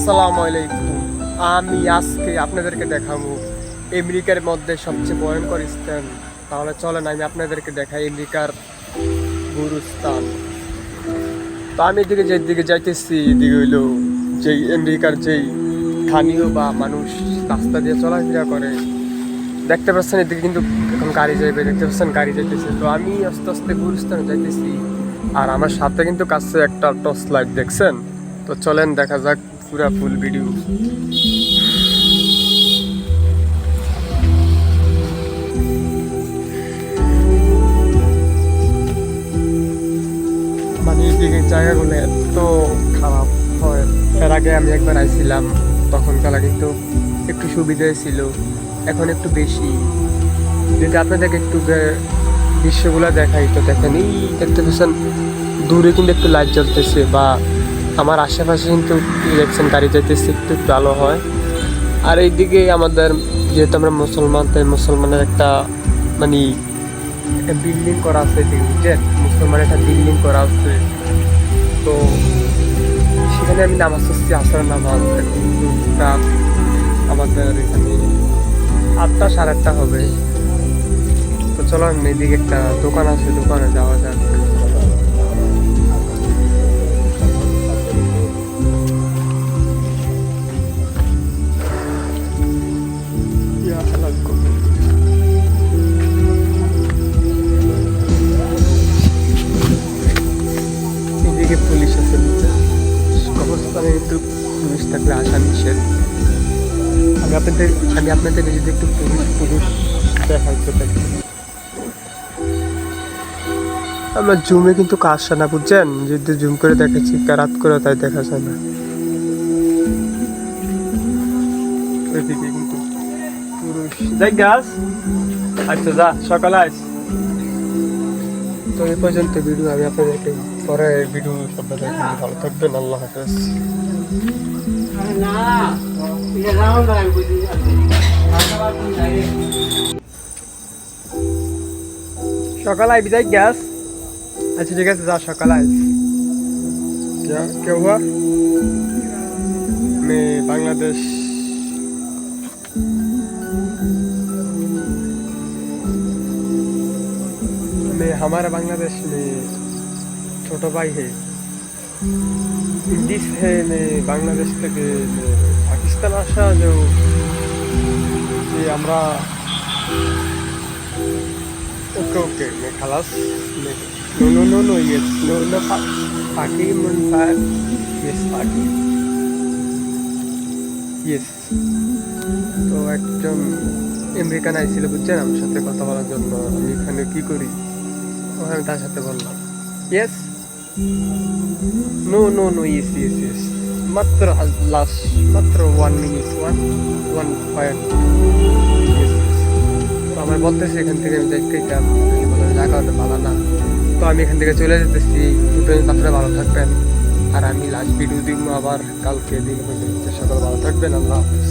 আসসালামু আলাইকুম। আমি আজকে আপনাদেরকে দেখাবো আমেরিকার মধ্যে সবচেয়ে ভয়ঙ্কর স্থান। তাহলে চলেন আমি আপনাদেরকে দেখাই আমেরিকার গুরুস্থান। তো আমি এদিকে যেদিকে যাইতেছি এদিকে হইলো যেই আমেরিকার যেই স্থানীয় বা মানুষ রাস্তা দিয়ে চলাফেরা করে, দেখতে পাচ্ছেন এদিকে কিন্তু এখন গাড়ি যাইবে, দেখতে পাচ্ছেন গাড়ি যাইতেছে। তো আমি আস্তে আস্তে গুরুস্থানে যাইতেছি, আর আমার সাথে কিন্তু কাছে একটা টর্চ লাইট দেখছেন। তো চলেন দেখা যাক পুরা ফুল ভিডিও। মানে এদিকে জায়গাগুলো এত খারাপ হয়। এর আগে আমি একবার আইছিলাম, তখন কালা কিন্তু একটু সুবিধাই ছিল, এখন একটু বেশি। যদি আপনাদেরকে একটু দৃশ্যগুলো দেখাই, তো দেখেন এই দেখতে পাচ্ছেন দূরে কিন্তু একটু লাইট জ্বলতেছে, বা আমার আশেপাশে কিন্তু দেখছেন গাড়ি যাইতেছে, একটু একটু আলো হয়। আর এইদিকে আমাদের যেহেতু আমরা মুসলমান, তাই মুসলমানের একটা মানে একটা বিল্ডিং করা আছে এদিকে, বুঝছেন, মুসলমানের একটা বিল্ডিং করা আছে। তো সেখানে আমি নামাজ পড়ছি, আসরের নামাজ। কিন্তু রাত আমাদের এখানে 8টা 8:30 হবে। তো চলো এদিকে একটা দোকান আছে, দোকানে যাওয়া যাক। এদিকে পুলিশ আছে, কবরস্থানে কিন্তু পুলিশ থাকলে আসা নিষেধ। আমি আপনাদের যদি একটু পুলিশ পুলিশ দেখাইতে থাকি, আমার জুমে কিন্তু কাজ আসে না, বুঝছেন, যদি জুম করে দেখেছি রাত করে তাই দেখা যায় না। ওইদিকে কিন্তু পুরুষ যাই গাছ। আচ্ছা যা, সকালে আস। তো এই পর্যন্ত ভিডিও, আমি আপনাদেরকে পরে ভিডিও সব দেখাবো। ভালো থাকবেন, আল্লাহ হাফেজ। সকাল আইবি যাই গ্যাস। अच्छा ठीक है, जा सकाल आए। क्या हुआ? मैं बांग्लादेश में, हमारा बांग्लादेश में छोटा भाई है, इंडिस है। मैं बांग्लादेश तक पाकिस्तान आशा जो ये हमरा। ओके ओके, मैं खलास। No, yes, no, Paki, yes, Paki, yes. তো একজন আমেরিকান আইছিল, বুঝছেন, আমার সাথে কথা বলার জন্য। আমি এখানে কি করি, ওখানে তার সাথে বললাম ইয়েস, নো, ইয়েস, মাত্র লাস্ট মাত্র 1 মিনিট, 1 পয়েন্ট। তো আমার বলতেছে এখান থেকে আমি যাইতাম, জায়গা ভালো না। তো আমি এখান থেকে চলে যেতেছি। আপনারা ভালো থাকবেন, আর আমি লাস্ট ভিডিও দিব আবার কালকে দিন হয়ে যাচ্ছে। সকাল ভালো থাকবেন, আল্লাহ হাফেজ।